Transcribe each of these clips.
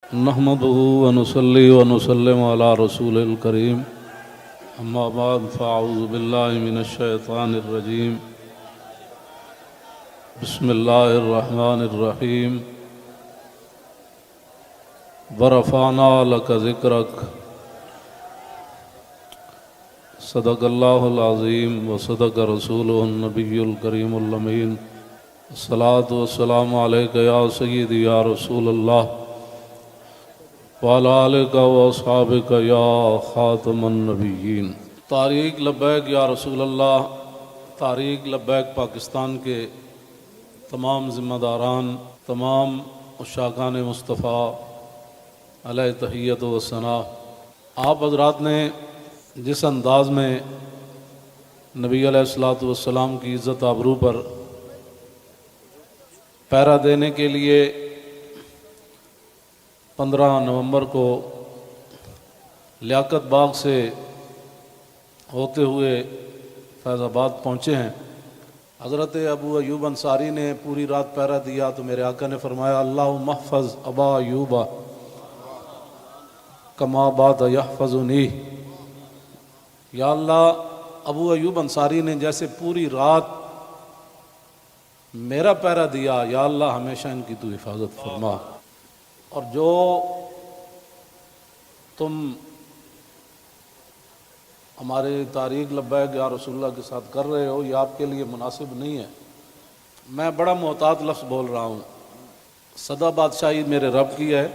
نحمده ونصلي ونسلم على رسول الكريم اما بعد فاعوذ بالله من الشيطان الرجيم بسم الله الرحمن الرحيم ورفعنا لك ذكرك صدق الله العظيم وصدق رسوله النبي الكريم الأمين الصلاة والسلام عليك يا سيدي يا رسول الله وعلى آلِكَ وأصحابك يا خاتم النبيين۔ تحریک لبیک یا رسول اللہ، تحریک لبیک پاکستان کے تمام ذمہ داران، تمام عشاقان مصطفیٰ علیہ تحیت و ثناء، آپ حضرات نے جس انداز میں نبی علیہ الصلوۃ والسلام کی عزت آبرو پر پہرا دینے کے لیے 15 نومبر کو لیاقت باغ سے ہوتے ہوئے فیض آباد پہنچے ہیں۔ حضرت ابو ایوب انصاری نے پوری رات پہرا دیا تو میرے آقا نے فرمایا اللہم احفظ ابا ایوب کما بات یحفظنی، یا اللہ ابو ایوب انصاری نے جیسے پوری رات میرا پہرا دیا، یا اللہ ہمیشہ ان کی تو حفاظت فرما، اور جو تم ہمارے تحریک لبیک یا رسول اللہ کے ساتھ کر رہے ہو یہ آپ کے لیے مناسب نہیں ہے۔ میں بڑا محتاط لفظ بول رہا ہوں، صدا بادشاہی میرے رب کی ہے،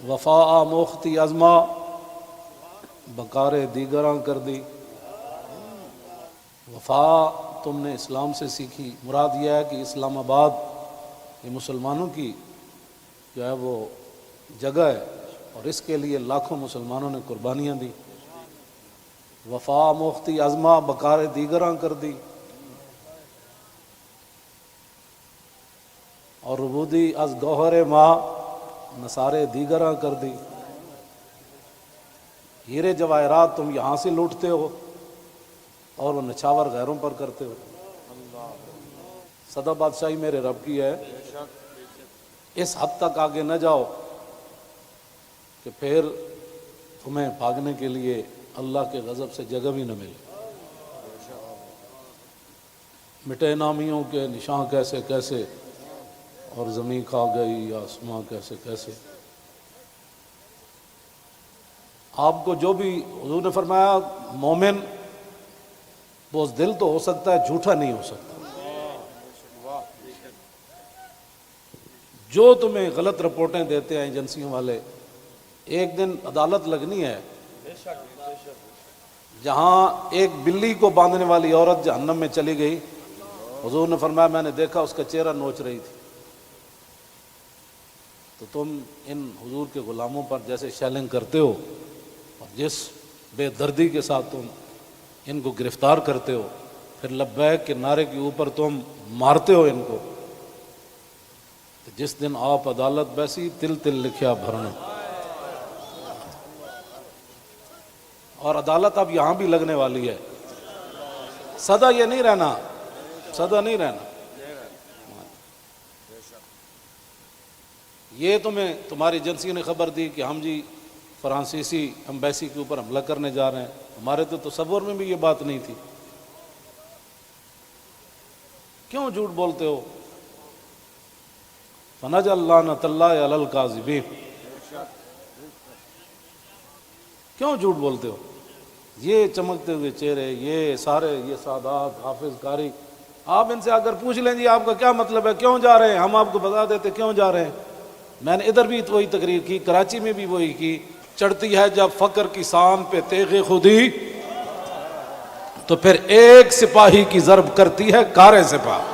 وفا موختی ازما بکار دیگراں کر دی۔ وفا تم نے اسلام سے سیکھی، مراد یہ ہے کہ اسلام آباد یہ مسلمانوں کی جو ہے وہ جگہ ہے اور اس کے لیے لاکھوں مسلمانوں نے قربانیاں دی۔ وفا موختی ازما بکار دیگراں کر دی، اور ربودی از گوہر ماں نثارے دیگراں کر دی۔ ہیرے جواہرات تم یہاں سے لوٹتے ہو اور وہ نچھاور غیروں پر کرتے ہو۔ صدا بادشاہی میرے رب کی ہے، اس حد تک آگے نہ جاؤ کہ پھر تمہیں بھاگنے کے لیے اللہ کے غضب سے جگہ بھی نہ ملے۔ مٹے نامیوں کے نشان کیسے کیسے، اور زمین کھا گئی آسماں کیسے کیسے۔ آپ کو جو بھی حضور نے فرمایا مومن بزدل تو ہو سکتا ہے، جھوٹا نہیں ہو سکتا۔ جو تمہیں غلط رپورٹیں دیتے ہیں ایجنسیوں والے، ایک دن عدالت لگنی ہے جہاں ایک بلی کو باندھنے والی عورت جہنم میں چلی گئی، حضور نے فرمایا میں نے دیکھا اس کا چہرہ نوچ رہی تھی۔ تو تم ان حضور کے غلاموں پر جیسے شیلنگ کرتے ہو اور جس بے دردی کے ساتھ تم ان کو گرفتار کرتے ہو، پھر لبیک کے نعرے کے اوپر تم مارتے ہو ان کو، جس دن آپ عدالت بیسی تل تل لکھیا بھرنا۔ اور عدالت اب یہاں بھی لگنے والی ہے، سدا یہ نہیں رہنا، سدا نہیں رہنا۔ یہ تمہاری ایجنسیوں نے خبر دی کہ ہم جی فرانسیسی امبیسی کے اوپر حملہ کرنے جا رہے ہیں، ہمارے تو تصور میں بھی یہ بات نہیں تھی۔ کیوں جھوٹ بولتے ہو؟ فنجعل لعنۃ اللہ علی الکاذبین، کیوں جھوٹ بولتے ہو؟ یہ چمکتے ہوئے چہرے، یہ سارے، یہ سادات، حافظ قاری، آپ ان سے اگر پوچھ لیں جی آپ کا کیا مطلب ہے، کیوں جا رہے ہیں، ہم آپ کو بتا دیتے کیوں جا رہے ہیں۔ میں نے ادھر بھی وہی تقریر کی، کراچی میں بھی وہی کی۔ چڑھتی ہے جب فقر کی سان پہ تیغ خودی، تو پھر ایک سپاہی کی ضرب کرتی ہے کارِ سپاہ۔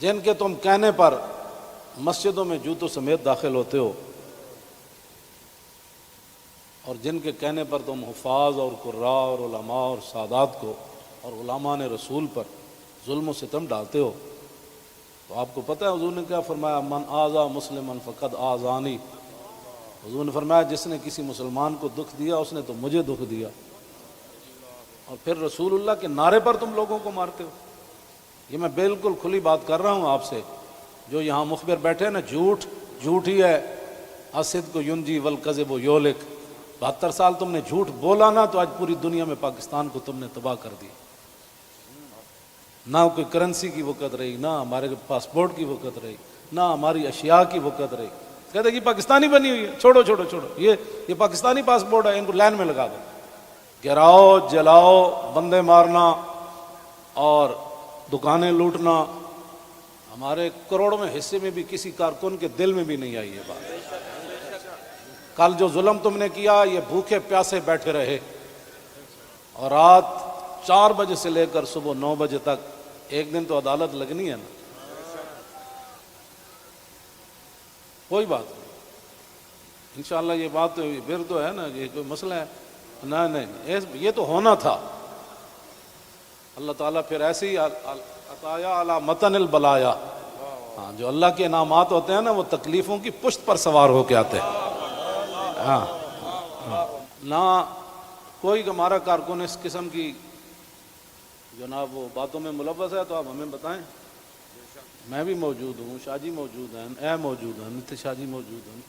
جن کے تم کہنے پر مسجدوں میں جوتوں سمیت داخل ہوتے ہو، اور جن کے کہنے پر تم حفاظ اور قراء اور علماء اور سادات کو اور علماء نے رسول پر ظلم و ستم ڈالتے ہو، تو آپ کو پتہ ہے حضور نے کیا فرمایا، من آذا مسلما فقد آذانی۔ حضور نے فرمایا جس نے کسی مسلمان کو دکھ دیا اس نے تو مجھے دکھ دیا، اور پھر رسول اللہ کے نعرے پر تم لوگوں کو مارتے ہو۔ یہ میں بالکل کھلی بات کر رہا ہوں آپ سے، جو یہاں مخبر بیٹھے ہیں نا، جھوٹ ہی ہے. الصدق ینجی والکذب یہلک. 72 سال تم نے جھوٹ بولا نا تو آج پوری دنیا میں پاکستان کو تم نے تباہ کر دیا. نہ کوئی کرنسی کی وقت رہی، نہ ہمارے پاسپورٹ کی وقت رہی، نہ ہماری اشیاء کی وقت رہی. کہتے کہ پاکستانی بنی ہوئی ہے، چھوڑو چھوڑو چھوڑو، یہ پاکستانی پاسپورٹ ہے، ان کو لائن میں لگا دو. گراؤ، جلاؤ، بندے مارنا اور دکانیں لوٹنا، ہمارے کروڑوں میں حصے میں بھی کسی کارکن کے دل میں بھی نہیں آئی یہ بات. کل جو ظلم تم نے کیا، یہ بھوکے پیاسے بیٹھے رہے اور رات 4 بجے سے لے کر صبح 9 بجے تک. ایک دن تو عدالت لگنی ہے نا. کوئی بات نہیں، انشاءاللہ یہ بات تو پھر تو ہے نا، یہ کوئی مسئلہ ہے نہیں، یہ تو ہونا تھا. اللہ تعالیٰ پھر ایسے ہی عطایا علی متن البلایا. ہاں، جو اللہ کے انعامات ہوتے ہیں نا، وہ تکلیفوں کی پشت پر سوار ہو کے آتے ہیں. ہاں، نہ کوئی ہمارا کارکن اس قسم کی جناب وہ باتوں میں ملوث ہے تو آپ ہمیں بتائیں. میں بھی موجود ہوں، شاہ جی موجود ہیں، اے موجود ہیں، نتیش شاہ جی موجود ہیں،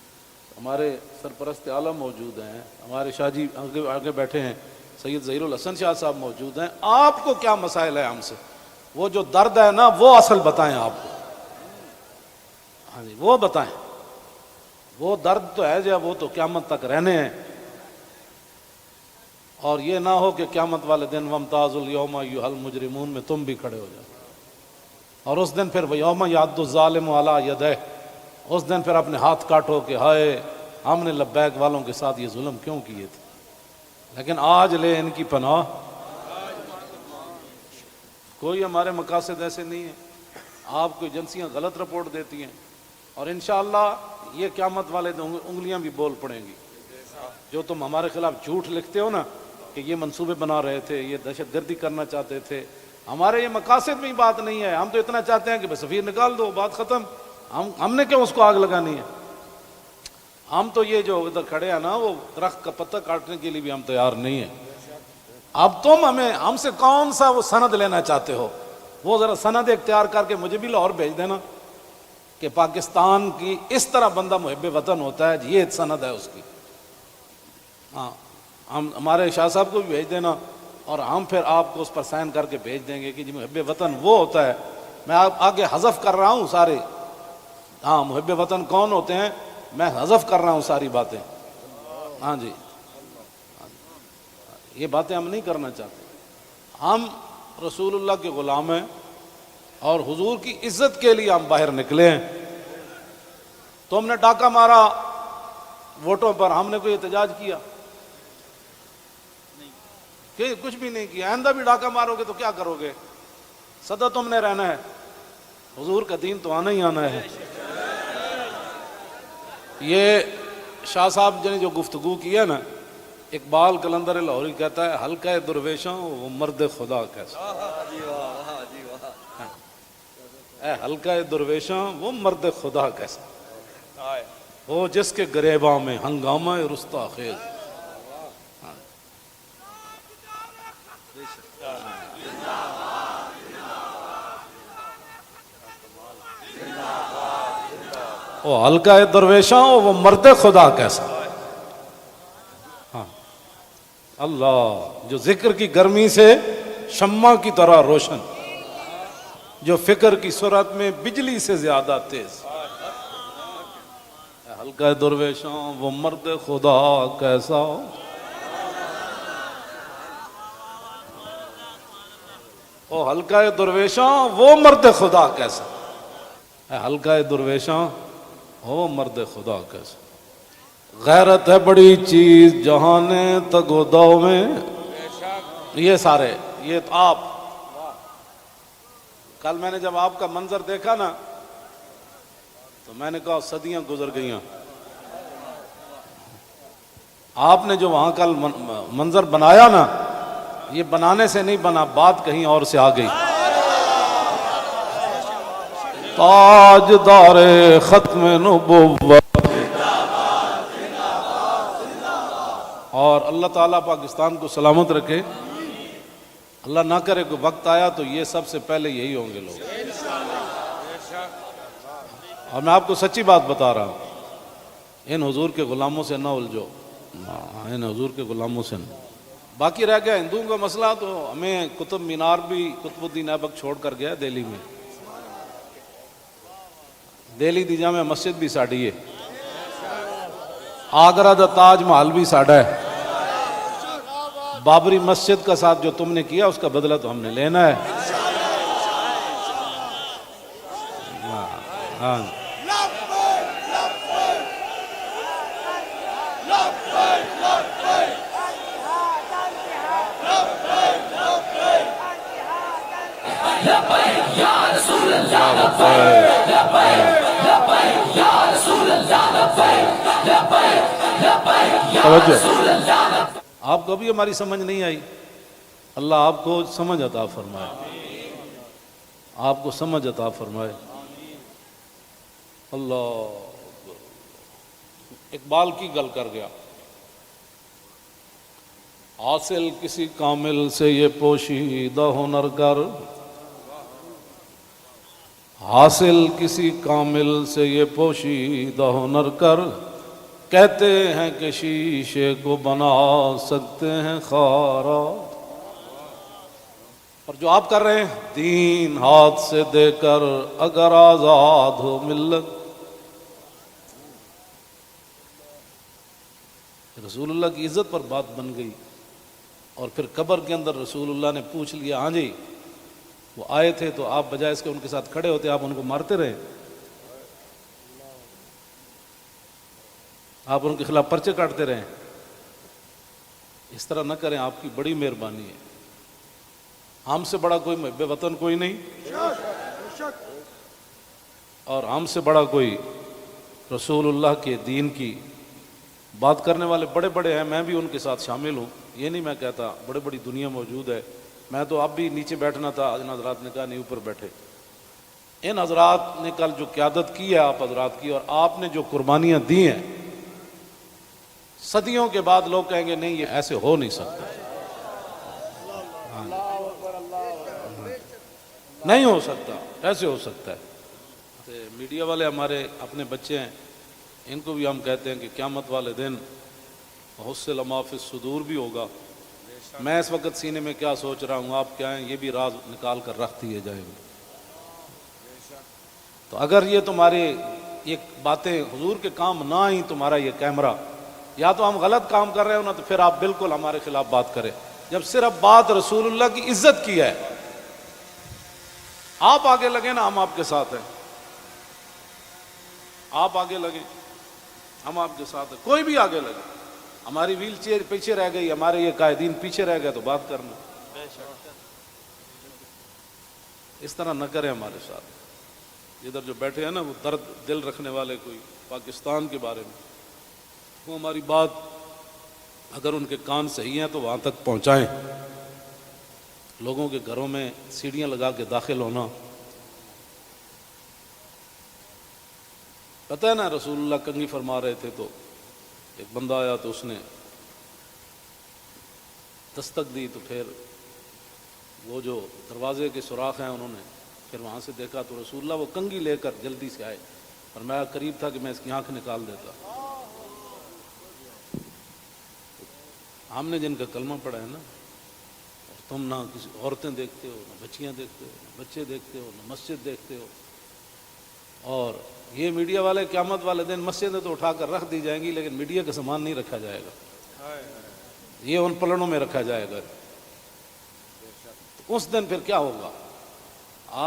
ہمارے سرپرست عالم موجود ہیں، ہمارے شاہ جی آگے بیٹھے ہیں، سید ظہیر الحسن شاہ صاحب موجود ہیں. آپ کو کیا مسائل ہے ہم سے؟ وہ جو درد ہے نا وہ اصل بتائیں آپ کو. ہاں جی، وہ بتائیں. وہ درد تو ہے جو وہ تو قیامت تک رہنے ہیں. اور یہ نہ ہو کہ قیامت والے دن وامتاز الیوم ایھا المجرمون میں تم بھی کھڑے ہو جاؤ. اور اس دن پھر یوم یعض الظالم علی یدیہ، اس دن پھر اپنے ہاتھ کاٹو کہ ہائے ہم نے لبیک والوں کے ساتھ یہ ظلم کیوں کیے تھے. لیکن آج لے ان کی پناہ. کوئی ہمارے مقاصد ایسے نہیں ہیں. آپ کو ایجنسیاں غلط رپورٹ دیتی ہیں اور انشاءاللہ یہ قیامت والے دن انگلیاں بھی بول پڑیں گی. جو تم ہمارے خلاف جھوٹ لکھتے ہو نا کہ یہ منصوبے بنا رہے تھے، یہ دہشت گردی کرنا چاہتے تھے، ہمارے یہ مقاصد میں ہی بات نہیں ہے. ہم تو اتنا چاہتے ہیں کہ بس سفیر نکال دو، بات ختم. ہم نے کیوں اس کو آگ لگانی ہے؟ ہم تو یہ جو ادھر کھڑے ہیں نا، وہ درخت کا پتہ کاٹنے کے لیے بھی ہم تیار نہیں ہیں. اب تم ہم سے کون سا وہ سند لینا چاہتے ہو؟ وہ ذرا سند اختیار کر کے مجھے بھی لاہور بھیج دینا کہ پاکستان کی اس طرح بندہ محب وطن ہوتا ہے، یہ سند ہے اس کی. ہاں، ہمارے شاہ صاحب کو بھی بھیج دینا اور ہم پھر آپ کو اس پر سائن کر کے بھیج دیں گے کہ جی محب وطن وہ ہوتا ہے. میں آگے حذف کر رہا ہوں سارے. ہاں، محب وطن کون ہوتے ہیں میں حذف کر رہا ہوں ساری باتیں. ہاں جی، یہ باتیں ہم نہیں کرنا چاہتے. ہم رسول اللہ کے غلام ہیں اور حضور کی عزت کے لیے ہم باہر نکلے ہیں. تم نے ڈاکہ مارا ووٹوں پر، ہم نے کوئی احتجاج کیا؟ کہ کچھ بھی نہیں کیا. آئندہ بھی ڈاکہ مارو گے تو کیا کرو گے؟ سدا تم نے رہنا ہے. حضور کا دین تو آنا ہی آنا ہے. یہ شاہ صاحب نے جو گفتگو کی ہے نا، اقبال قلندر لاہوری کہتا ہے حلقہ درویشوں وہ مرد خدا کیسا. اے حلقہ درویشوں وہ مرد خدا کیسا، وہ جس کے گریباں میں ہنگامہ رستا خیز. وہ حلقہ درویشاں وہ مرد خدا کیسا. ہاں، اللہ جو ذکر کی گرمی سے شمع کی طرح روشن، جو فکر کی سرعت میں بجلی سے زیادہ تیز. حلقہ درویشاں وہ مرد خدا کیسا. او حلقہ درویشاں وہ مرد خدا کیسا. حلقہ درویشاں وہ مرد خدا کیسا. غیرت ہے بڑی چیز جہان تگ و دو میں. یہ سارے یہ آپ کل میں نے جب آپ کا منظر دیکھا نا تو میں نے کہا صدیاں گزر گئیاں. آپ نے جو وہاں کل منظر بنایا نا، یہ بنانے سے نہیں بنا، بات کہیں اور سے آ گئی. تاجدار ختم نبوت. اور اللہ تعالیٰ پاکستان کو سلامت رکھے. اللہ نہ کرے کوئی وقت آیا تو یہ سب سے پہلے یہی ہوں گے لوگ. اور میں آپ کو سچی بات بتا رہا ہوں، ان حضور کے غلاموں سے نہ الجھو، ان حضور کے غلاموں سے نہ۔ باقی رہ گیا ہندوؤں کا مسئلہ، تو ہمیں قطب مینار بھی قطب الدین ایبک چھوڑ کر گیا دہلی میں، دہلی دی جامع مسجد بھی ساڑی ہے، آگرہ دا تاج محل بھی ساڑا ہے، بابری مسجد کا ساتھ جو تم نے کیا اس کا بدلہ تو ہم نے لینا ہے۔ ہاں توجہ، آپ کو بھی ہماری سمجھ نہیں آئی، اللہ آپ کو سمجھ عطا فرمائے، آپ کو سمجھ عطا فرمائے۔ اللہ اقبال کی گل کر گیا، حاصل کسی کامل سے یہ پوشیدہ ہنر کر، حاصل کسی کامل سے یہ پوشیدہ ہنر کر، کہتے ہیں کہ شیشے کو بنا سکتے ہیں خارا۔ اور جو آپ کر رہے ہیں، دین ہاتھ سے دے کر اگر آزاد ہو ملت، رسول اللہ کی عزت پر بات بن گئی، اور پھر قبر کے اندر رسول اللہ نے پوچھ لیا، ہاں جی وہ آئے تھے تو آپ بجائے اس کے ان کے ساتھ کھڑے ہوتے، آپ ان کو مارتے رہے، آپ ان کے خلاف پرچے کاٹتے رہے، اس طرح نہ کریں، آپ کی بڑی مہربانی ہے، ہم سے بڑا کوئی محب وطن کوئی نہیں، اور ہم سے بڑا کوئی رسول اللہ کے دین کی بات کرنے والے بڑے بڑے ہیں، میں بھی ان کے ساتھ شامل ہوں، یہ نہیں میں کہتا، بڑی بڑی دنیا موجود ہے، میں تو اب بھی نیچے بیٹھنا تھا، ان حضرات نے کہا نہیں اوپر بیٹھے۔ ان حضرات نے کل جو قیادت کی ہے آپ حضرات کی، اور آپ نے جو قربانیاں دی ہیں، صدیوں کے بعد لوگ کہیں گے نہیں یہ ایسے ہو نہیں سکتا، نہیں ہو سکتا، ایسے ہو سکتا ہے۔ میڈیا والے ہمارے اپنے بچے ہیں، ان کو بھی ہم کہتے ہیں کہ قیامت والے دن حصل ما فی الصدور بھی ہوگا۔ میں اس وقت سینے میں کیا سوچ رہا ہوں، آپ کیا ہیں، یہ بھی راز نکال کر رکھ دیے جائیں گے۔ تو اگر یہ تمہاری یہ باتیں حضور کے کام نہ آئیں، تمہارا یہ کیمرہ، یا تو ہم غلط کام کر رہے ہو نا، تو پھر آپ بالکل ہمارے خلاف بات کریں۔ جب صرف بات رسول اللہ کی عزت کی ہے، آپ آگے لگیں نا، ہم آپ کے ساتھ ہیں، آپ آگے لگیں، ہم آپ کے ساتھ ہیں، کوئی بھی آگے لگے، ہماری ویل چیئر پیچھے رہ گئی، ہمارے یہ قائدین پیچھے رہ گئے تو بات کرنا، اس طرح نہ کریں ہمارے ساتھ۔ ادھر جو بیٹھے ہیں نا، وہ درد دل رکھنے والے، کوئی پاکستان کے بارے میں، وہ ہماری بات اگر ان کے کان صحیح ہیں تو وہاں تک پہنچائیں۔ لوگوں کے گھروں میں سیڑھیاں لگا کے داخل ہونا، پتہ ہے نا، رسول اللہ کنگھی فرما رہے تھے تو ایک بندہ آیا تو اس نے دستک دی، تو پھر وہ جو دروازے کے سوراخ ہیں انہوں نے پھر وہاں سے دیکھا تو رسول اللہ وہ کنگھی لے کر جلدی سے آئے، اور میں قریب تھا کہ میں اس کی آنکھ نکال دیتا۔ ہم نے جن کا کلمہ پڑھا ہے نا، اور تم نہ کسی عورتیں دیکھتے ہو، نہ بچیاں دیکھتے ہو، نہ بچے دیکھتے ہو، نہ مسجد دیکھتے ہو، اور یہ میڈیا والے قیامت والے دن مسجدیں تو اٹھا کر رکھ دی جائیں گی، لیکن میڈیا کا سامان نہیں رکھا جائے گا، یہ ان پلڑوں میں رکھا جائے گا۔ تو اس دن پھر کیا ہوگا؟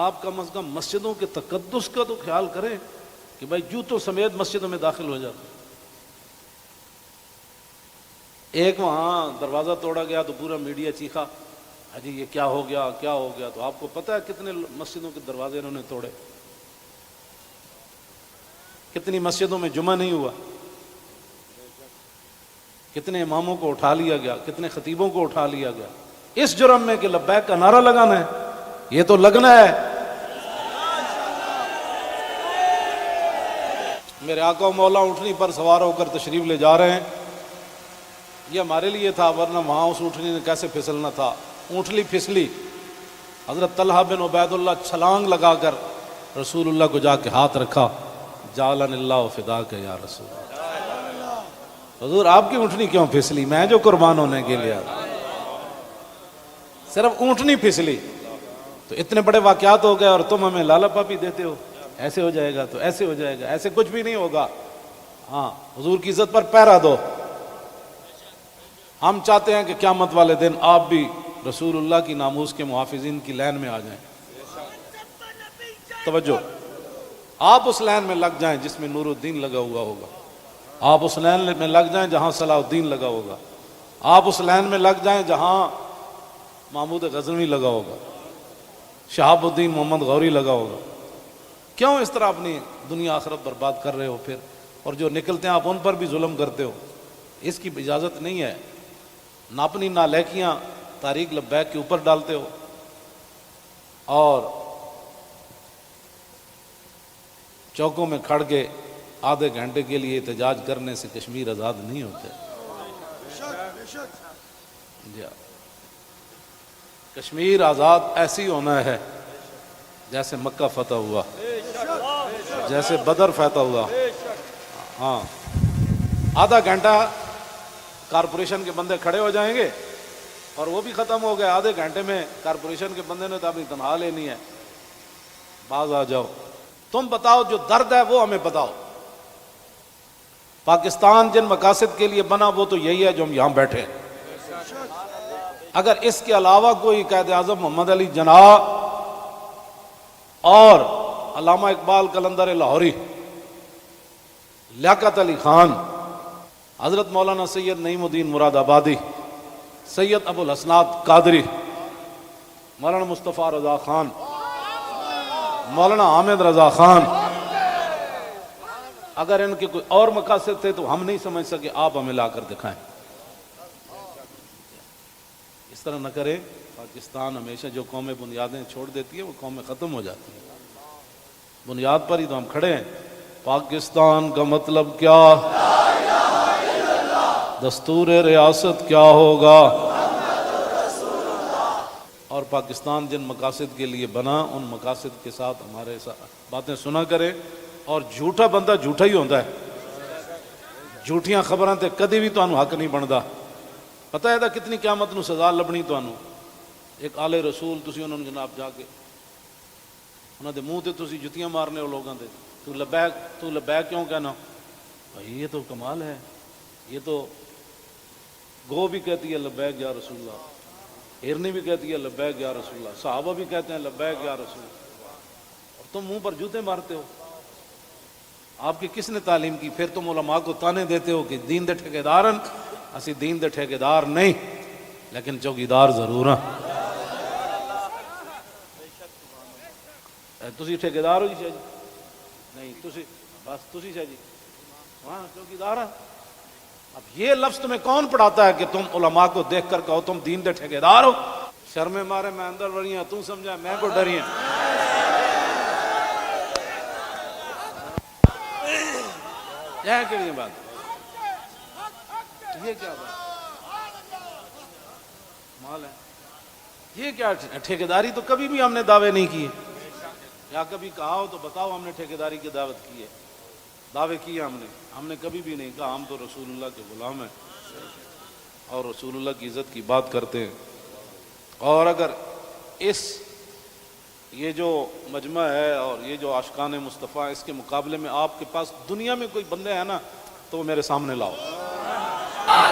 آپ کم از کم مسجدوں کے تقدس کا تو خیال کریں کہ بھائی جوتوں سمیت مسجدوں میں داخل ہو جاتے۔ ایک وہاں دروازہ توڑا گیا تو پورا میڈیا چیخا، حجی یہ کیا ہو گیا، کیا ہو گیا؟ تو آپ کو پتہ ہے کتنے مسجدوں کے دروازے انہوں نے توڑے، کتنی مسجدوں میں جمعہ نہیں ہوا، کتنے اماموں کو اٹھا لیا گیا، کتنے خطیبوں کو اٹھا لیا گیا، اس جرم میں کہ لبیک کا نعرہ لگانا ہے، یہ تو لگنا ہے۔ میرے آقا و مولا اونٹنی پر سوار ہو کر تشریف لے جا رہے ہیں، یہ ہمارے لیے تھا، ورنہ وہاں اس اونٹنی نے کیسے پھسلنا تھا، اونٹلی پھسلی، حضرت طلحہ بن عبید اللہ چھلانگ لگا کر رسول اللہ کو جا کے ہاتھ رکھا، جعلن اللہ فداک یا رسول اللہ۔ حضور آپ کی اونٹنی کیوں پھسلی؟ میں جو قربان ہونے کے لیے آیا، صرف اونٹنی پھسلی تو اتنے بڑے واقعات ہو گئے، اور تم ہمیں لالا پاپی دیتے ہو، ایسے ہو جائے گا تو ایسے ہو جائے گا، ایسے کچھ بھی نہیں ہوگا۔ ہاں، حضور کی عزت پر پہرا دو۔ ہم چاہتے ہیں کہ قیامت والے دن آپ بھی رسول اللہ کی ناموس کے محافظین کی لائن میں آ جائیں۔ توجہ، آپ اس لائن میں لگ جائیں جس میں نور الدین لگا ہوا ہوگا، آپ اس لائن میں لگ جائیں جہاں صلاح الدین لگا ہوگا، آپ اس لائن میں لگ جائیں جہاں محمود غزنوی لگا ہوگا، شہاب الدین محمد غوری لگا ہوگا۔ کیوں اس طرح اپنی دنیا آخرت برباد کر رہے ہو پھر؟ اور جو نکلتے ہیں آپ ان پر بھی ظلم کرتے ہو، اس کی اجازت نہیں ہے۔ نہ اپنی نالائکیاں طریق لبیک کے اوپر ڈالتے ہو، اور چوکوں میں کھڑ کے آدھے گھنٹے کے لیے احتجاج کرنے سے کشمیر آزاد نہیں ہوتے۔ جی، کشمیر آزاد ایسی ہونا ہے جیسے مکہ فتح ہوا، جیسے بدر فتح ہوا۔ ہاں، آدھا گھنٹہ کارپوریشن کے بندے کھڑے ہو جائیں گے اور وہ بھی ختم ہو گئے، آدھے گھنٹے میں کارپوریشن کے بندے نے تو اپنی تنخواہ لینی ہے، باز آ جاؤ، تم بتاؤ جو درد ہے وہ ہمیں بتاؤ۔ پاکستان جن مقاصد کے لیے بنا وہ تو یہی ہے جو ہم یہاں بیٹھے ہیں۔ اگر اس کے علاوہ کوئی قائد اعظم محمد علی جناح اور علامہ اقبال قلندر لاہوری، لیاقت علی خان، حضرت مولانا سید نعیم الدین مراد آبادی، سید ابو الحسنات قادری، مولانا مصطفیٰ رضا خان، مولانا حامد رضا خان، اگر ان کے کوئی اور مقاصد تھے تو ہم نہیں سمجھ سکے، آپ ہمیں لا کر دکھائیں۔ اس طرح نہ کریں۔ پاکستان ہمیشہ جو قومیں بنیادیں چھوڑ دیتی ہے وہ قومیں ختم ہو جاتی ہیں، بنیاد پر ہی تو ہم کھڑے ہیں۔ پاکستان کا مطلب کیا؟ دستور ریاست کیا ہوگا؟ اور پاکستان جن مقاصد کے لیے بنا ان مقاصد کے ساتھ ہمارے باتیں سنا کرے، اور جھوٹا بندہ جھوٹا ہی ہوتا ہے، جھوٹیاں خبراں تے کدی بھی تانوں حق نہیں بندا۔ پتہ ہے کتنی قیامت نو سزا لبنی تانوں۔ ایک آل رسول تسی انہوں نے جناب جا کے انہاں دے منہ تے تسی جتیاں مارنے ہو لوگاں دے، تو لبیک کیوں کہنا؟ بھائی یہ تو کمال ہے، یہ تو گو بھی کہتی ہے لبیک یا رسول اللہ، ہرنی بھی کہتی ہے لبیک یا رسول اللہ، صحابہ بھی کہتے ہیں لبیک یا رسول اللہ، اور تم منہ پر جوتے مارتے ہو۔ آپ کی کس نے تعلیم کی؟ پھر تم علماء کو تانے دیتے ہو کہ دین دے ٹھیکیدارن، اسی دین دے ٹھیکیدار نہیں لیکن چوکیدار ضرور ہیں۔ تسی ٹھیکیدار ہو جی شاہ جی؟ نہیں، تسی بس تسی شاہ جی وہاں چوکیدار ہیں۔ اب یہ لفظ تمہیں کون پڑھاتا ہے کہ تم علماء کو دیکھ کر کہو تم دین دے ٹھیکیدار ہو؟ شرم مارے میں اندر وڑی ہیں، تم سمجھا میں کو ڈری ہیں۔ یہ کیڑی بات؟ یہ کیا بات مال ہے؟ یہ کیا ٹھیکیداری؟ تو کبھی بھی ہم نے دعوے نہیں کیے، یا کبھی کہا ہو تو بتاؤ ہم نے ٹھیکیداری کی دعوت کی ہے، دعوے کیے ہم نے کبھی بھی نہیں کہا ہم تو رسول اللہ کے غلام ہیں اور رسول اللہ کی عزت کی بات کرتے ہیں۔ اور اگر یہ جو مجمع ہے اور یہ جو عاشقان مصطفیٰ، اس کے مقابلے میں آپ کے پاس دنیا میں کوئی بندے ہیں نا تو وہ میرے سامنے لاؤ۔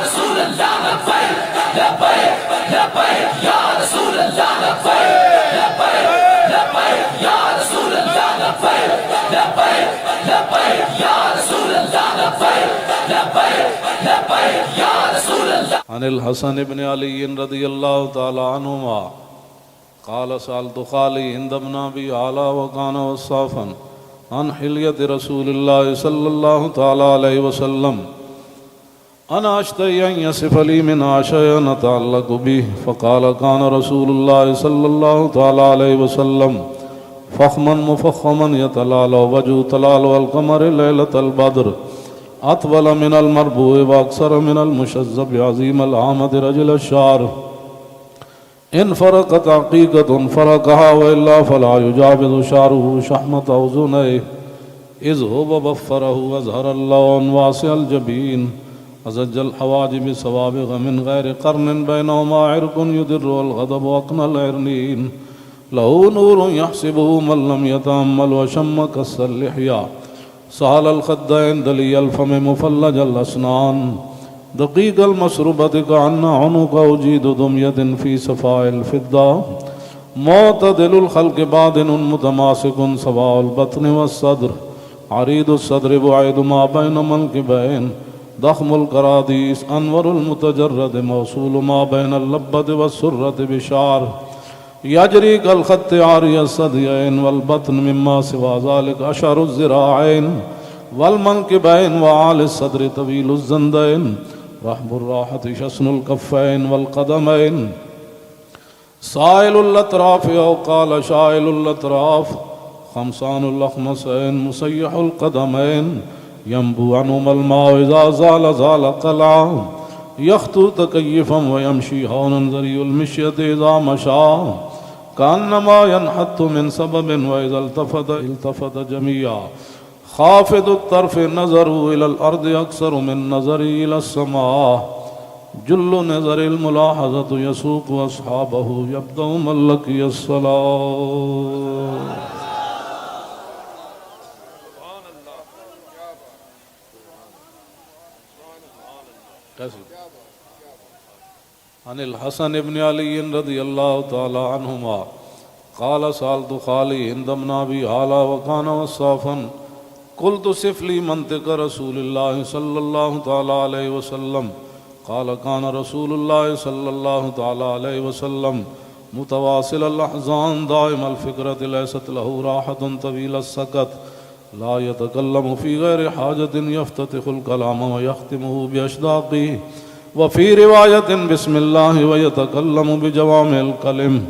رسول اللہ لبیک لبیک لبیک یا رسول اللہ لبیک لبیک لبیک یا رسول اللہ لبیک لبیک لبیک یا رسول اللہ لبیک لبیک لبیک یا رسول اللہ۔ عن الحسن بن علی رضی اللہ تعالی عنہما قال سألت خالي عند ابن أبي علا وكان وصافا عن حلية رسول الله صلى الله تعالى عليه وسلم أنا أشتهي أن يصف لي منها شيئا نتعلق به فقال كان رسول الله صلى الله تعالى عليه وسلم فخما مفخما يتلالى وجه تلالى القمر ليلة البدر أطول من المربوع وأكثر من المشذب عظيم العامد رجل الشعر ان فرقت عقیقت فرقها وإلا فلا يجاوز شعره شحمة أذنيه إذ هو بفره وأظهر اللون واسع الجبين أزج الحواجب سوابغ من غير قرن بينهما عرق يدر والغضب أقنى العرنين له نور يحسبه من لم يتأمل وشم كس اللحية سهل الخدين دلي الفم مفلج الأسنان دقيق المشربة كأن عنق أجيد دمية في صفاء الفضة معتدل الخلق بادن متماسك سواء البطن والصدر عريض الصدر بعيد ما بين منكبين ضخم الكراديس أنور المتجرد موصول ما بين اللبة والسرة بشعر يجري كالخط عاري الثديين والبطن مما سوى ذلك أشعر الذراعين والمنكبين وعالي الصدر طويل الزندين رحب الراحة شسن الكفين والقدمين سائل الأطراف أو قال شائل الأطراف خمسان الأخمسين مسيح القدمين ينبو عنهما الماء إذا زال زال قلعا يخطو تكيفا ويمشي هونا ذري المشية إذا مشى كأنما ينحط من سبب وإذا التفت جميعا خافض الطرف نظره إلى الأرض أكثر من نظري إلى السماء جل نظر الملاحظة يسوق أصحابه يبدأ من لقي الصلاة. عن الحسن بن علي رضي الله تعالى عنهما قال سألت خالي هند بن أبي هالة وكان وصافا قلت صف لي منطق رسول الله صلى الله تعالى عليه وسلم قال كان رسول الله صلى الله تعالى عليه وسلم متواصل الأحزان دائم الفكرة ليست له راحة طويل السكت لا يتكلم في غير حاجة يفتتح الكلام ويختمه بأشداقه وفي رواية بسم الله ويتكلم بجوامع الكلم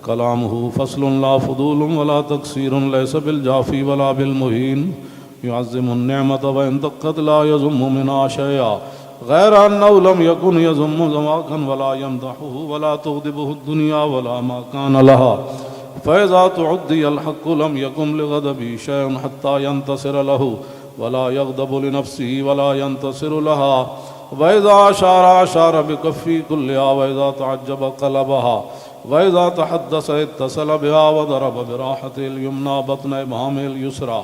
كلامه فصل لا فضول ولا تقصير ليس بالجافي ولا بالمهين يعظم النعمة وإن دقت لا يذم منها شيئا غير أنه لم يكن يذم زماكا ولا يمدحه ولا تغضبه الدنيا ولا ما كان لها فإذا تعدي الحق لم يكن لغضبه شيء حتى ينتصر له ولا يغضب لنفسه ولا ينتصر لها وإذا أشار بكفي كلها وإذا تعجب قلبها وإذا تحدث اتصل بها وضرب براحته اليمنى بطن إبهامه اليسرى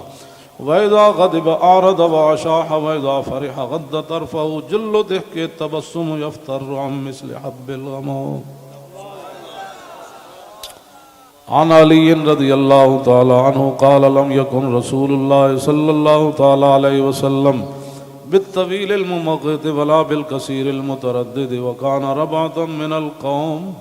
وإذا غضب أعرض وأشاح وإذا فرح غض طرفه جل ضحك التبسم يفتر عن مثل حب الغمام. عن علي رضي الله تعالى عنه قال لم يكن رسول الله صلى الله تعالى عليه وسلم بالطويل الممقت ولا بالكثير المتردد وكان ربعة من القوم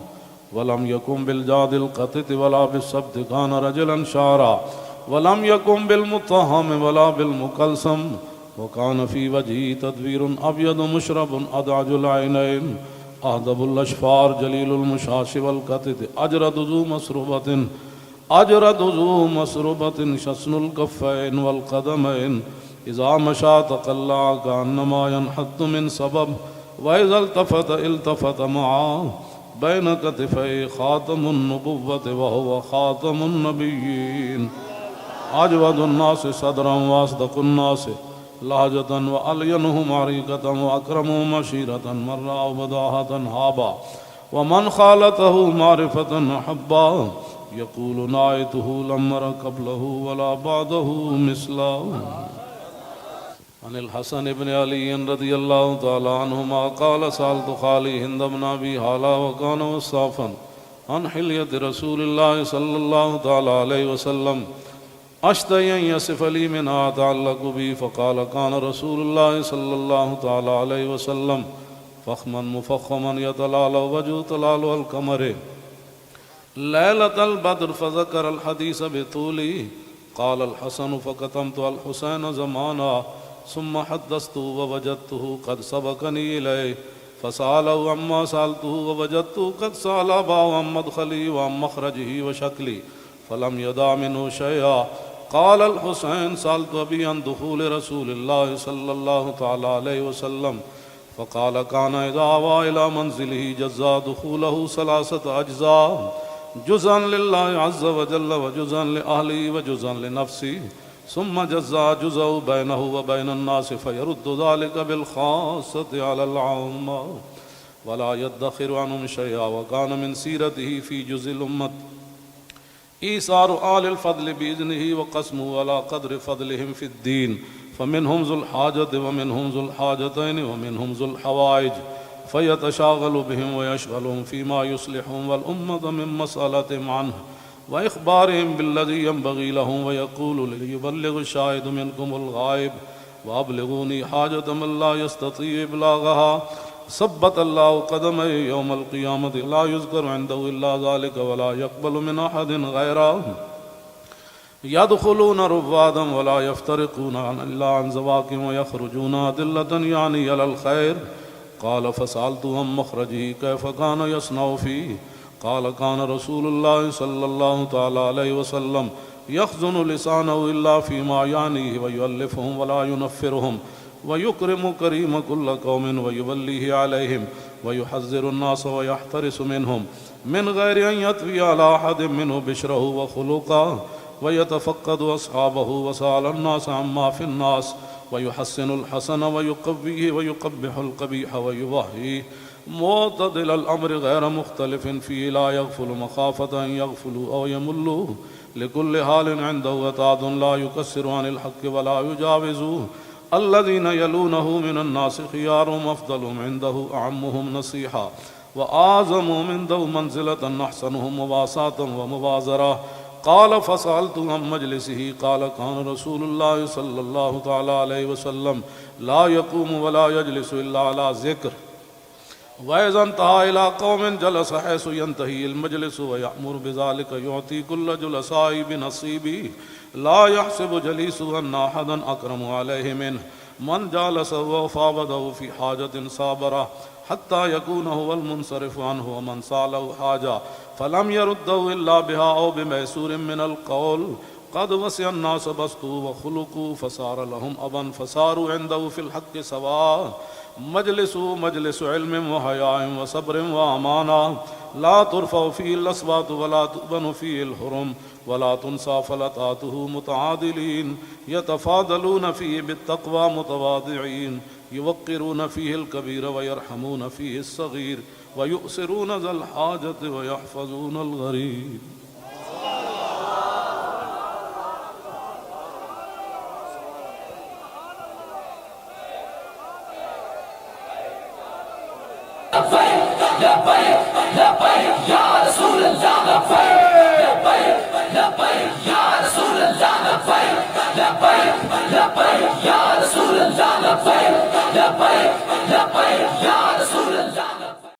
ولم يكن بالجاد القطت ولا بالسبت كان رجلا شعرا ولم يكن بالمطهم ولا بالمكلسم وكان في وجهه تدوير أبيض مشرب أدعج العينين أهدب الأشفار جليل المشاش والقطت أجرد ذو مسربة شسن الكفين والقدمين إذا مشى تقلع كأنما ينحط من سبب وإذا التفت معه بين كتفي خاتم النبوة وهو خاتم النبيين أجود الناس صدرا وأصدق الناس لهجة وألينهم عريقة وأكرمهم عشيرة من رأى بداهة هابا ومن خالته معرفة أحبا يقول نعيته لم أر قبله ولا بعده مثله. عن الحسن بن علي رضي الله تعالى عنهما قال سألت خالي هند بن أبي هالة وكان وصافا عن حلية رسول الله صلى الله تعالى عليه وسلم أشتهي أن يصف لي منها أتعلق بي فقال كان رسول الله صلى الله تعالى عليه وسلم فخما مفخما يتلال وجه تلال القمر ليلة البدر فذكر الحديث بطوله قال الحسن فكتمت الحسين زمانا ثم حدثته ووجدته قد سبقني إليه فسأله عما سألته ووجدته قد سأل أباه عن مدخلي وعن مخرجه وشكلي فلم يدع منه شيئا. قال الحسين سألت أبي عن دخول رسول الله صلى الله تعالى عليه وسلم فقال كان إذا آوى إلى منزله جزا دخوله 3 أجزاء جزءا لله عز وجل وجزءا لأهله وجزءا لنفسه ثم جزء بينه وبين الناس فيرد ذلك بالخاصة على العامة ولا يدخر عنهم شيئا وكان من سيرته في جزء الأمة إيثار آل الفضل بإذنه وقسمه على قدر فضلهم في الدين فمنهم ذو الحاجة ومنهم ذو الحاجتين ومنهم ذو الحوائج فيتشاغل بهم ويشغلهم فيما يصلحهم والأمة من مسألتهم عنه وإخبارهم بالذي ينبغي لهم ويقول ليبلغ الشاهد منكم الغائب وأبلغوني حاجة من لا يستطيع إبلاغها ثبت الله قدمه يوم القيامة لا يذكر عنده إلا ذلك ولا يقبل من أحد غيره يدخلون رفادا ولا يفترقون إلا عن زواكم ويخرجون أدلة يعني على الخير قال فسألت عن مخرجه كيف كان يصنع فيه قال كان رسول الله صلى الله تعالى عليه وسلم يخزن لسانه إلا فيما يعنيه ويؤلفهم ولا ينفرهم ويكرم كريم كل قوم ويوليه عليهم ويحذر الناس ويحترس منهم من غير أن يطوي على أحد منه بشره وخلقه ويتفقد أصحابه وسأل الناس عما في الناس ويحسن الحسن ويقويه ويقبح القبيح ويوهيه معتدل الأمر غير مختلف فيه لا يغفل مخافة أن يغفلوا أو يملوا لكل حال عنده وتعد لا يكسر عن الحق ولا يجاوزوه الذين يلونه من الناس خيارهم أفضلهم عنده أعمهم نصيحة وأعظمهم عنده منزلة أحسنهم مواساة ومبازرة قال فسألت عن مجلسه قال كان رسول الله صلى الله تعالى عليه وسلم لا يقوم ولا يجلس إلا على ذكر وإذا انتهى إلى قوم جلس حيث ينتهي المجلس ويأمر بذلك يعطي كل جلسائه بنصيبه لا يحسب جليسه أن أحدا أكرم عليه منه من جالسه وفاوضه في حاجة صابره حتى يكون هو المنصرف عنه ومن سأله حاجة فلم يرده إلا بها أو بميسور من القول قد وسع الناس بسطوا وخلقوا فصار لهم أبا فصاروا عنده في الحق سواء مجلس علم وحياء وصبر وأمانة لا ترفع فيه الأصوات ولا تؤبن فيه الحرم ولا تنسى فلتاته متعادلين يتفاضلون فيه بالتقوى متواضعين يوقرون فيه الكبير ويرحمون فيه الصغير ويؤسرون ذا الحاجة ويحفظون الغريب لبيك لبيك لبيك يا رسول الله لبيك لبيك لبيك يا رسول الله لبيك لبيك لبيك يا رسول الله لبيك لبيك لبيك يا